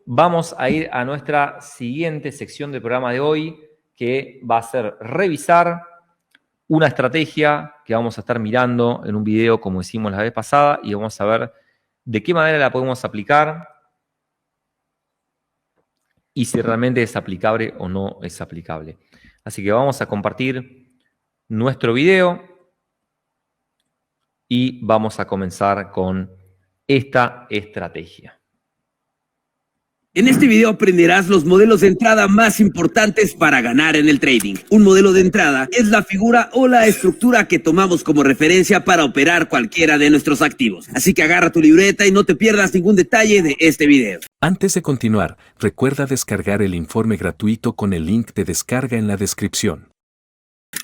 vamos a ir a nuestra siguiente sección del programa de hoy, que va a ser revisar una estrategia que vamos a estar mirando en un video, como hicimos la vez pasada, y vamos a ver de qué manera la podemos aplicar y si realmente es aplicable o no es aplicable. Así que vamos a compartir nuestro video y vamos a comenzar con esta estrategia. En este video aprenderás los modelos de entrada más importantes para ganar en el trading. Un modelo de entrada es la figura o la estructura que tomamos como referencia para operar cualquiera de nuestros activos. Así que agarra tu libreta y no te pierdas ningún detalle de este video. Antes de continuar, recuerda descargar el informe gratuito con el link de descarga en la descripción.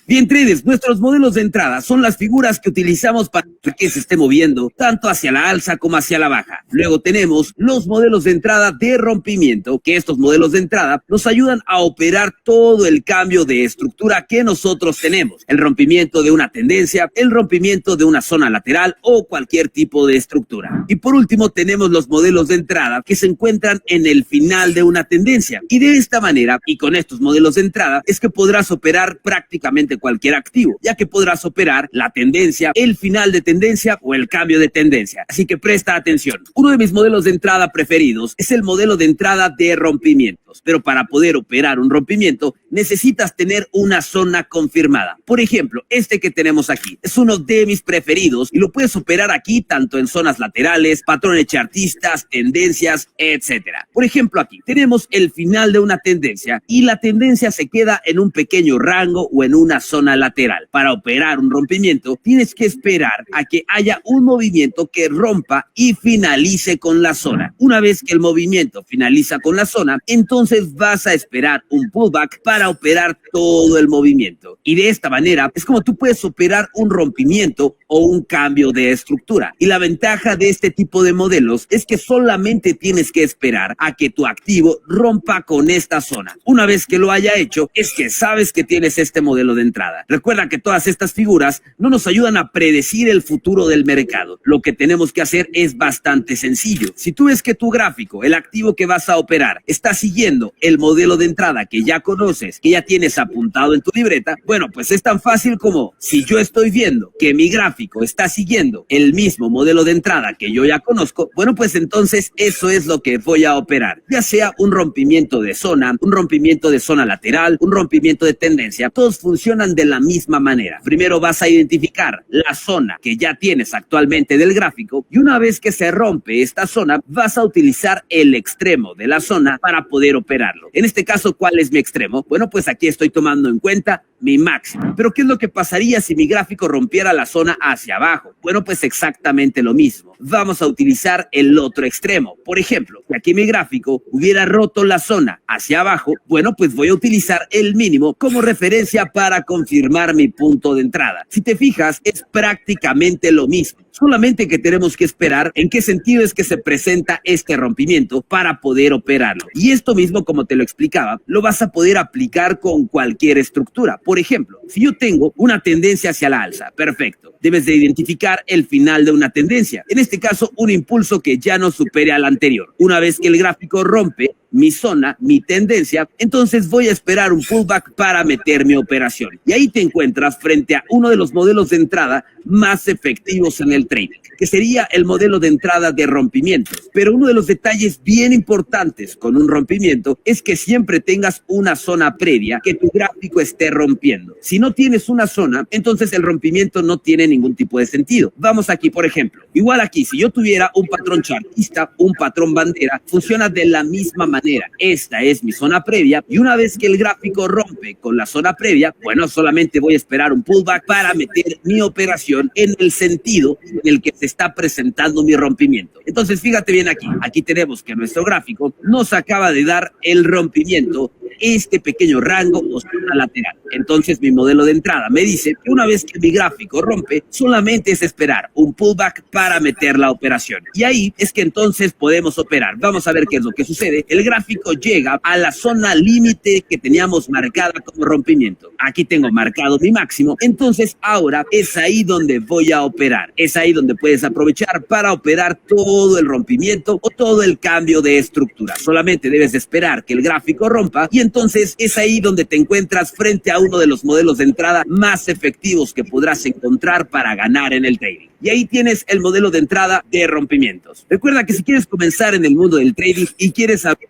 Bien, traders, nuestros modelos de entrada son las figuras que utilizamos para que se esté moviendo tanto hacia la alza como hacia la baja. Luego tenemos los modelos de entrada de rompimiento, que estos modelos de entrada nos ayudan a operar todo el cambio de estructura que nosotros tenemos. El rompimiento de una tendencia, el rompimiento de una zona lateral o cualquier tipo de estructura. Y por último tenemos los modelos de entrada que se encuentran en el final de una tendencia. Y de esta manera, y con estos modelos de entrada, es que podrás operar prácticamente cualquier activo, ya que podrás operar la tendencia, el final de tendencia o el cambio de tendencia. Así que presta atención. Uno de mis modelos de entrada preferidos es el modelo de entrada de rompimientos, pero para poder operar un rompimiento necesitas tener una zona confirmada. Por ejemplo, este que tenemos aquí es uno de mis preferidos y lo puedes operar aquí tanto en zonas laterales, patrones chartistas, tendencias, etcétera. Por ejemplo, aquí tenemos el final de una tendencia y la tendencia se queda en un pequeño rango o en una zona lateral. Para operar un rompimiento tienes que esperar a que haya un movimiento que rompa y finalice con la zona. Una vez que el movimiento finaliza con la zona, entonces vas a esperar un pullback para operar todo el movimiento. Y de esta manera es como tú puedes operar un rompimiento o un cambio de estructura. Y la ventaja de este tipo de modelos es que solamente tienes que esperar a que tu activo rompa con esta zona. Una vez que lo haya hecho, es que sabes que tienes este modelo de entrada. Recuerda que todas estas figuras no nos ayudan a predecir el futuro del mercado. Lo que tenemos que hacer es bastante sencillo. Si tú ves que tu gráfico, el activo que vas a operar, está siguiendo el modelo de entrada que ya conoces, que ya tienes apuntado en tu libreta, bueno, pues es tan fácil como si yo estoy viendo que mi gráfico está siguiendo el mismo modelo de entrada que yo ya conozco, bueno, pues entonces eso es lo que voy a operar. Ya sea un rompimiento de zona, un rompimiento de zona lateral, un rompimiento de tendencia, todos funcionan de la misma manera. Primero vas a identificar la zona que ya tienes actualmente del gráfico y una vez que se rompe esta zona, vas a utilizar el extremo de la zona para poder operarlo. En este caso, ¿cuál es mi extremo? Bueno, pues aquí estoy tomando en cuenta mi máximo. Pero ¿qué es lo que pasaría si mi gráfico rompiera la zona hacia abajo? Bueno, pues exactamente lo mismo. Vamos a utilizar el otro extremo. Por ejemplo, si aquí mi gráfico hubiera roto la zona hacia abajo, bueno, pues voy a utilizar el mínimo como referencia para confirmar mi punto de entrada. Si te fijas, es prácticamente lo mismo. Solamente que tenemos que esperar en qué sentido es que se presenta este rompimiento para poder operarlo. Y esto mismo, como te lo explicaba, lo vas a poder aplicar con cualquier estructura. Por ejemplo, si yo tengo una tendencia hacia la alza, perfecto. Debes de identificar el final de una tendencia. En este caso, un impulso que ya no supere al anterior. Una vez que el gráfico rompe mi zona, mi tendencia, entonces voy a esperar un pullback para meter mi operación. Y ahí te encuentras frente a uno de los modelos de entrada más efectivos en el trading, que sería el modelo de entrada de rompimientos. Pero uno de los detalles bien importantes con un rompimiento es que siempre tengas una zona previa que tu gráfico esté rompiendo. Si no tienes una zona, entonces el rompimiento no tiene ningún tipo de sentido. Vamos aquí, por ejemplo. Igual aquí, si yo tuviera un patrón chartista, un patrón bandera, funciona de la misma manera. Esta es mi zona previa y una vez que el gráfico rompe con la zona previa, bueno, solamente voy a esperar un pullback para meter mi operación en el sentido en el que se está presentando mi rompimiento. Entonces, fíjate bien aquí. Aquí tenemos que nuestro gráfico nos acaba de dar el rompimiento, este pequeño rango o zona lateral. Entonces mi modelo de entrada me dice que una vez que mi gráfico rompe, solamente es esperar un pullback para meter la operación. Y ahí es que entonces podemos operar. Vamos a ver qué es lo que sucede. El gráfico llega a la zona límite que teníamos marcada como rompimiento. Aquí tengo marcado mi máximo. Entonces ahora es ahí donde voy a operar. Es ahí donde puedes aprovechar para operar todo el rompimiento o todo el cambio de estructura. Solamente debes esperar que el gráfico rompa y entonces es ahí donde te encuentras frente a uno de los modelos de entrada más efectivos que podrás encontrar para ganar en el trading. Y ahí tienes el modelo de entrada de rompimientos. Recuerda que si quieres comenzar en el mundo del trading y quieres saber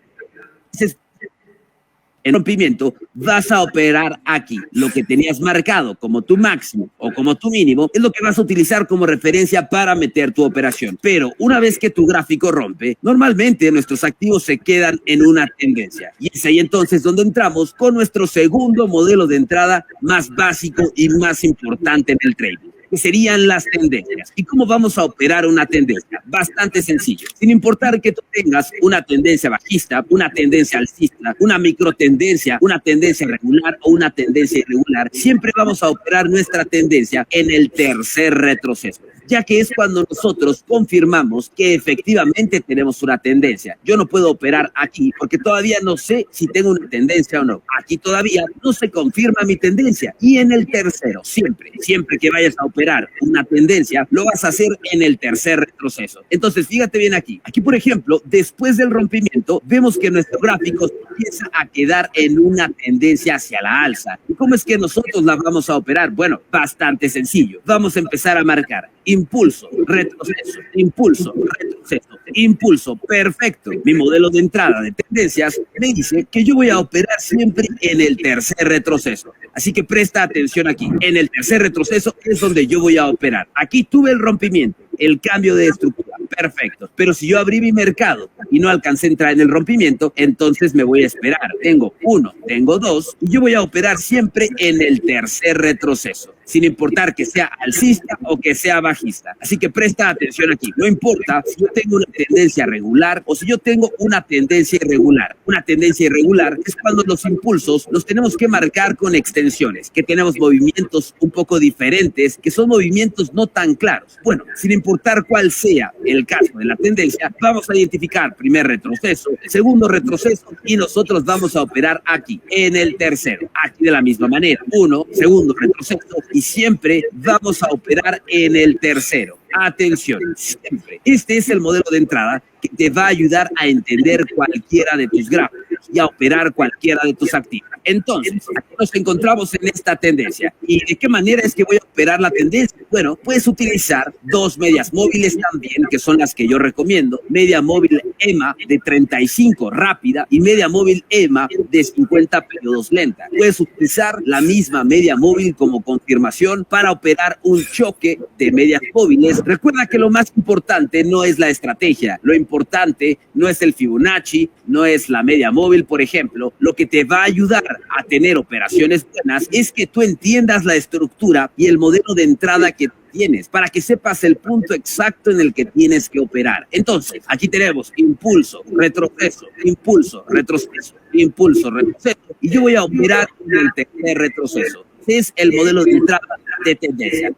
el rompimiento, vas a operar aquí. Lo que tenías marcado como tu máximo o como tu mínimo es lo que vas a utilizar como referencia para meter tu operación. Pero una vez que tu gráfico rompe, normalmente nuestros activos se quedan en una tendencia. Y es ahí entonces donde entramos con nuestro segundo modelo de entrada más básico y más importante en el trading, que serían las tendencias. ¿Y cómo vamos a operar una tendencia? Bastante sencillo. Sin importar que tú tengas una tendencia bajista, una tendencia alcista, una microtendencia, una tendencia regular o una tendencia irregular, siempre vamos a operar nuestra tendencia en el tercer retroceso, ya que es cuando nosotros confirmamos que efectivamente tenemos una tendencia. Yo no puedo operar aquí porque todavía no sé si tengo una tendencia o no. Aquí todavía no se confirma mi tendencia. Y en el tercero, siempre que vayas a operar una tendencia, lo vas a hacer en el tercer retroceso. Entonces, fíjate bien aquí. Aquí, por ejemplo, después del rompimiento, vemos que nuestro gráfico empieza a quedar en una tendencia hacia la alza. ¿Y cómo es que nosotros la vamos a operar? Bueno, bastante sencillo. Vamos a empezar a marcar impulso, retroceso, impulso, retroceso, impulso. Perfecto. Mi modelo de entrada de tendencias me dice que yo voy a operar siempre en el tercer retroceso. Así que presta atención aquí. En el tercer retroceso es donde yo voy a operar. Aquí tuve el rompimiento, el cambio de estructura. Perfecto. Pero si yo abrí mi mercado y no alcancé a entrar en el rompimiento, entonces me voy a esperar. Tengo 1, tengo 2 y yo voy a operar siempre en el tercer retroceso, sin importar que sea alcista o que sea bajista. Así que presta atención aquí. No importa si yo tengo una tendencia regular o si yo tengo una tendencia irregular. Una tendencia irregular es cuando los impulsos los tenemos que marcar con extensiones, que tenemos movimientos un poco diferentes, que son movimientos no tan claros. Bueno, sin importar cuál sea el caso de la tendencia, vamos a identificar primer retroceso, segundo retroceso y nosotros vamos a operar aquí, en el tercero. Aquí de la misma manera. 1, segundo retroceso y siempre vamos a operar en el tercero. Atención, siempre. Este es el modelo de entrada que te va a ayudar a entender cualquiera de tus gráficos y a operar cualquiera de tus activos. Entonces, aquí nos encontramos en esta tendencia. ¿Y de qué manera es que voy a operar la tendencia? Bueno, puedes utilizar dos medias móviles también, que son las que yo recomiendo. Media móvil EMA de 35 rápida y media móvil EMA de 50 periodos lenta. Puedes utilizar la misma media móvil como confirmación para operar un choque de medias móviles. Recuerda que lo más importante no es la estrategia. Lo importante no es el Fibonacci, no es la media móvil, por ejemplo. Lo que te va a ayudar a tener operaciones buenas es que tú entiendas la estructura y el modelo de entrada que tienes para que sepas el punto exacto en el que tienes que operar. Entonces, aquí tenemos impulso, retroceso, impulso, retroceso, impulso, retroceso y yo voy a operar en el tercer retroceso. Ese es el modelo de entrada de tendencia.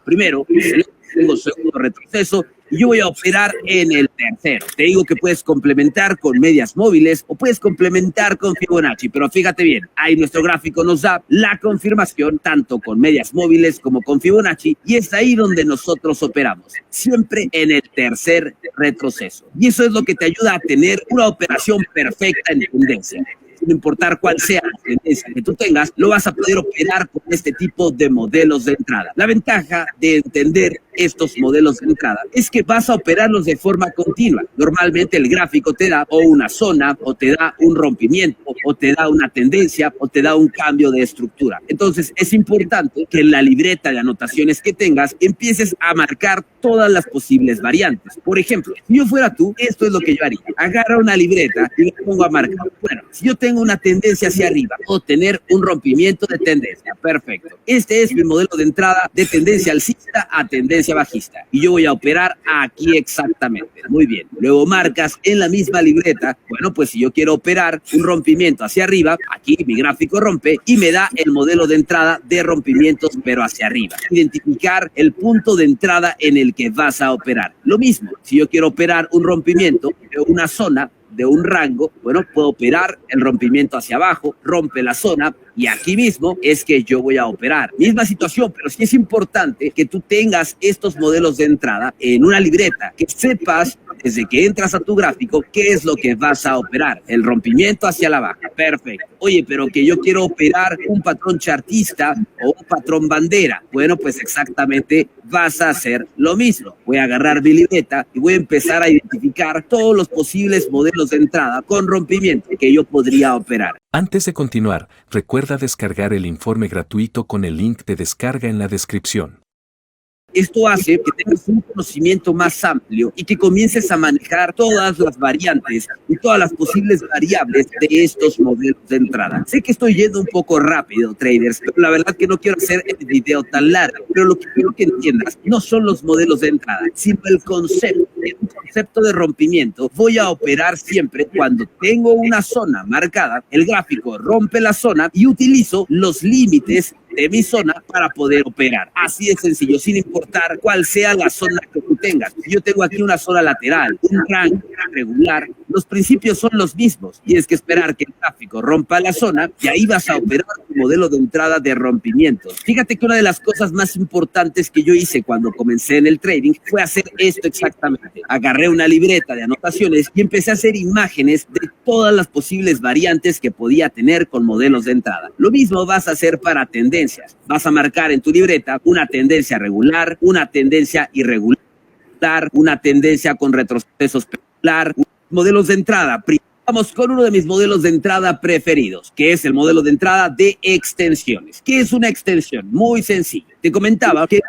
Primero, tengo segundo retroceso y yo voy a operar en el tercero. Te digo que puedes complementar con medias móviles o puedes complementar con Fibonacci, pero fíjate bien, ahí nuestro gráfico nos da la confirmación tanto con medias móviles como con Fibonacci y es ahí donde nosotros operamos, siempre en el tercer retroceso. Y eso es lo que te ayuda a tener una operación perfecta en tendencia. Sin importar cuál sea la tendencia que tú tengas, lo vas a poder operar con este tipo de modelos de entrada. La ventaja de entender estos modelos de entrada es que vas a operarlos de forma continua. Normalmente el gráfico te da o una zona, o te da un rompimiento, o te da una tendencia, o te da un cambio de estructura. Entonces es importante que en la libreta de anotaciones que tengas empieces a marcar todas las posibles variantes. Por ejemplo, si yo fuera tú, esto es lo que yo haría. Agarra una libreta y me pongo a marcar. Bueno, si yo tengo tengo una tendencia hacia arriba o tener un rompimiento de tendencia. Perfecto. Este es mi modelo de entrada de tendencia alcista a tendencia bajista. Y yo voy a operar aquí exactamente. Muy bien. Luego marcas en la misma libreta. Bueno, pues si yo quiero operar un rompimiento hacia arriba, aquí mi gráfico rompe y me da el modelo de entrada de rompimientos, pero hacia arriba. Identificar el punto de entrada en el que vas a operar. Lo mismo, si yo quiero operar un rompimiento de una zona, de un rango, bueno, puedo operar el rompimiento hacia abajo, rompe la zona y aquí mismo es que yo voy a operar. Misma situación, pero sí es importante que tú tengas estos modelos de entrada en una libreta, que sepas desde que entras a tu gráfico qué es lo que vas a operar. El rompimiento hacia la baja. Perfecto. Oye, pero que yo quiero operar un patrón chartista o un patrón bandera. Bueno, pues exactamente vas a hacer lo mismo. Voy a agarrar mi libreta y voy a empezar a identificar todos los posibles modelos de entrada con rompimiento que yo podría operar. Antes de continuar, recuerda descargar el informe gratuito con el link de descarga en la descripción. Esto hace que tengas un conocimiento más amplio y que comiences a manejar todas las variantes y todas las posibles variables de estos modelos de entrada. Sé que estoy yendo un poco rápido, traders, pero la verdad que no quiero hacer el video tan largo. Pero lo que quiero que entiendas no son los modelos de entrada, sino el concepto. Un concepto de rompimiento. Voy a operar siempre cuando tengo una zona marcada, el gráfico rompe la zona y utilizo los límites de mi zona para poder operar. Así de sencillo, sin importar cuál sea la zona que tú tengas. Yo tengo aquí una zona lateral, un rango regular. Los principios son los mismos. Tienes que esperar que el gráfico rompa la zona y ahí vas a operar tu modelo de entrada de rompimiento. Fíjate que una de las cosas más importantes que yo hice cuando comencé en el trading fue hacer esto exactamente. Agarré una libreta de anotaciones y empecé a hacer imágenes de todas las posibles variantes que podía tener con modelos de entrada. Lo mismo vas a hacer para tendencias. Vas a marcar en tu libreta una tendencia regular, una tendencia irregular, una tendencia con retrocesos peculiar, modelos de entrada. Vamos con uno de mis modelos de entrada preferidos, que es el modelo de entrada de extensiones. ¿Qué es una extensión? Muy sencillo. Te comentaba que...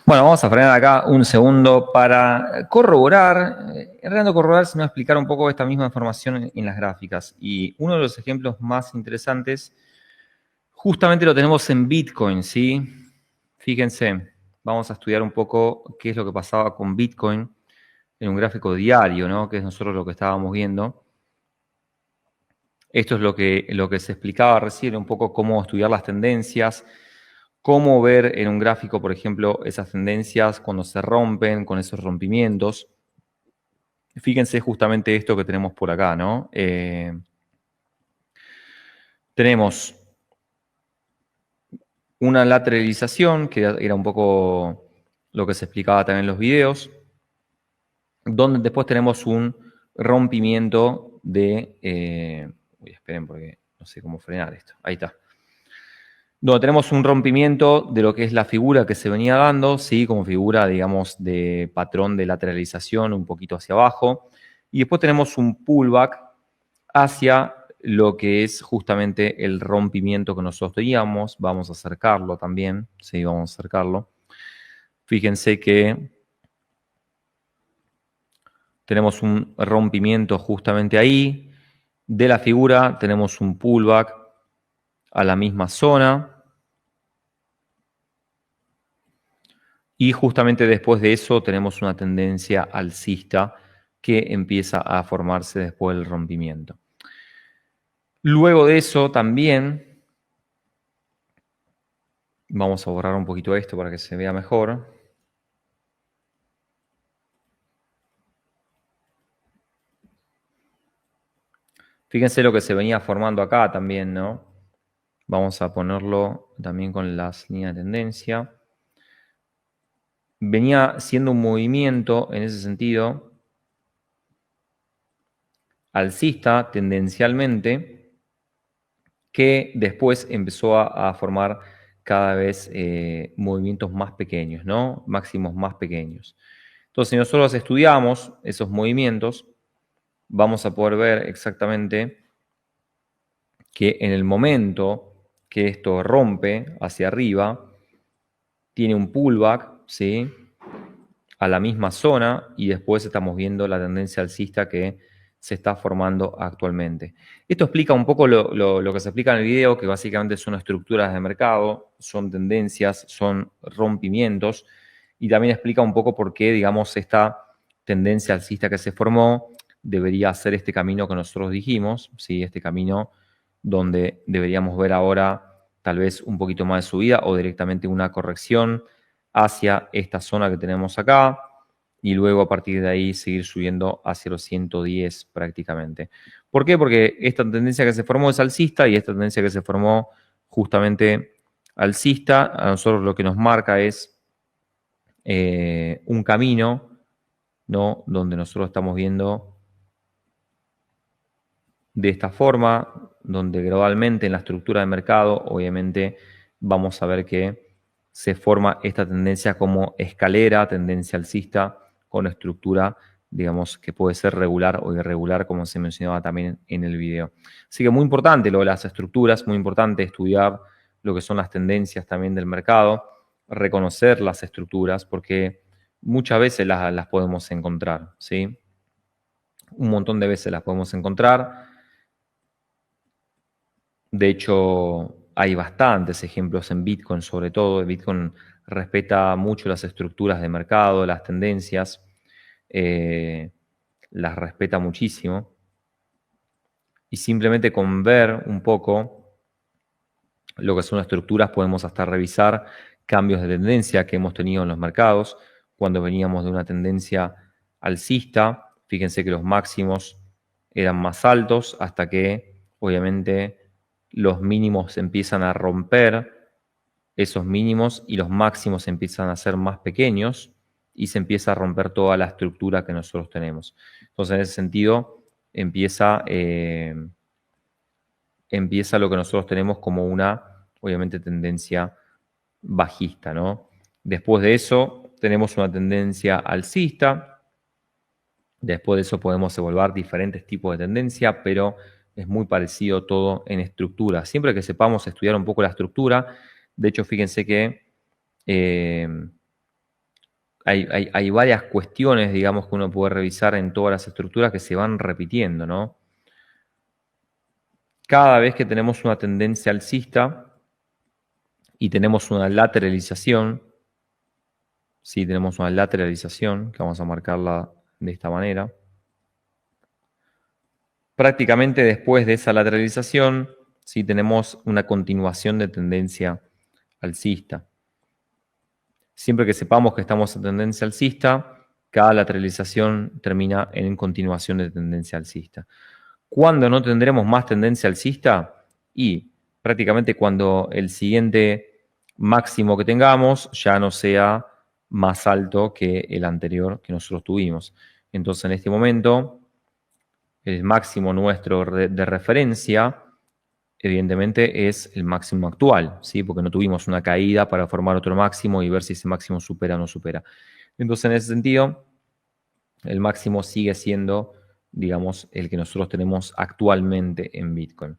Bueno, vamos a frenar acá un segundo para corroborar, en realidad no corroborar, sino explicar un poco esta misma información en las gráficas. Y uno de los ejemplos más interesantes justamente lo tenemos en Bitcoin, ¿sí? Fíjense, vamos a estudiar un poco qué es lo que pasaba con Bitcoin en un gráfico diario, ¿no? Que es nosotros lo que estábamos viendo. Esto es lo que se explicaba recién, un poco cómo estudiar las tendencias, cómo ver en un gráfico, por ejemplo, esas tendencias cuando se rompen, con esos rompimientos. Fíjense justamente esto que tenemos por acá, ¿no? Tenemos una lateralización, que era un poco lo que se explicaba también en los videos, donde después tenemos un rompimiento de... esperen porque no sé cómo frenar esto. Ahí está. Donde tenemos un rompimiento de lo que es la figura que se venía dando, ¿sí? Como figura, digamos, de patrón de lateralización un poquito hacia abajo. Y después tenemos un pullback hacia lo que es justamente el rompimiento que nosotros teníamos. Vamos a acercarlo también. Sí, vamos a acercarlo. Fíjense que tenemos un rompimiento justamente ahí. De la figura tenemos un pullback a la misma zona. Y justamente después de eso tenemos una tendencia alcista que empieza a formarse después del rompimiento. Luego de eso también, vamos a borrar un poquito esto para que se vea mejor. Fíjense lo que se venía formando acá también, ¿no? Vamos a ponerlo también con las líneas de tendencia. Venía siendo un movimiento en ese sentido alcista tendencialmente, que después empezó a formar cada vez movimientos más pequeños, ¿no? Máximos más pequeños. Entonces, si nosotros estudiamos esos movimientos, vamos a poder ver exactamente que en el momento que esto rompe hacia arriba, tiene un pullback, ¿sí? A la misma zona y después estamos viendo la tendencia alcista que se está formando actualmente. Esto explica un poco lo que se explica en el video, que básicamente son estructuras de mercado, son tendencias, son rompimientos, y también explica un poco por qué, digamos, esta tendencia alcista que se formó debería ser este camino que nosotros dijimos, ¿sí? Este camino donde deberíamos ver ahora tal vez un poquito más de subida o directamente una corrección hacia esta zona que tenemos acá, y luego a partir de ahí seguir subiendo hacia los 110 prácticamente. ¿Por qué? Porque esta tendencia que se formó es alcista y esta tendencia que se formó justamente alcista, a nosotros lo que nos marca es un camino, ¿no? Donde nosotros estamos viendo de esta forma, donde gradualmente en la estructura de mercado, obviamente vamos a ver que se forma esta tendencia como escalera, tendencia alcista, con estructura, digamos, que puede ser regular o irregular, como se mencionaba también en el video. Así que muy importante lo de las estructuras, muy importante estudiar lo que son las tendencias también del mercado, reconocer las estructuras, porque muchas veces las podemos encontrar, ¿sí? Un montón de veces las podemos encontrar. De hecho, hay bastantes ejemplos en Bitcoin, sobre todo. Bitcoin respeta mucho las estructuras de mercado, las tendencias, las respeta muchísimo. Y simplemente con ver un poco lo que son las estructuras podemos hasta revisar cambios de tendencia que hemos tenido en los mercados. Cuando veníamos de una tendencia alcista, fíjense que los máximos eran más altos hasta que, obviamente, los mínimos empiezan a romper esos mínimos y los máximos empiezan a ser más pequeños y se empieza a romper toda la estructura que nosotros tenemos. Entonces, en ese sentido, empieza lo que nosotros tenemos como una, obviamente, tendencia bajista, ¿no? Después de eso, tenemos una tendencia alcista. Después de eso podemos evaluar diferentes tipos de tendencia, pero es muy parecido todo en estructura. Siempre que sepamos estudiar un poco la estructura, de hecho, fíjense que hay varias cuestiones, digamos, que uno puede revisar en todas las estructuras que se van repitiendo, ¿no? Cada vez que tenemos una tendencia alcista y tenemos una lateralización, sí, tenemos una lateralización, que vamos a marcarla de esta manera. Prácticamente después de esa lateralización, sí tenemos una continuación de tendencia alcista. Siempre que sepamos que estamos en tendencia alcista, cada lateralización termina en continuación de tendencia alcista. ¿Cuándo no tendremos más tendencia alcista? Y prácticamente cuando el siguiente máximo que tengamos ya no sea más alto que el anterior que nosotros tuvimos. Entonces, en este momento, el máximo nuestro de referencia, evidentemente, es el máximo actual, ¿sí? Porque no tuvimos una caída para formar otro máximo y ver si ese máximo supera o no supera. Entonces, en ese sentido, el máximo sigue siendo, digamos, el que nosotros tenemos actualmente en Bitcoin.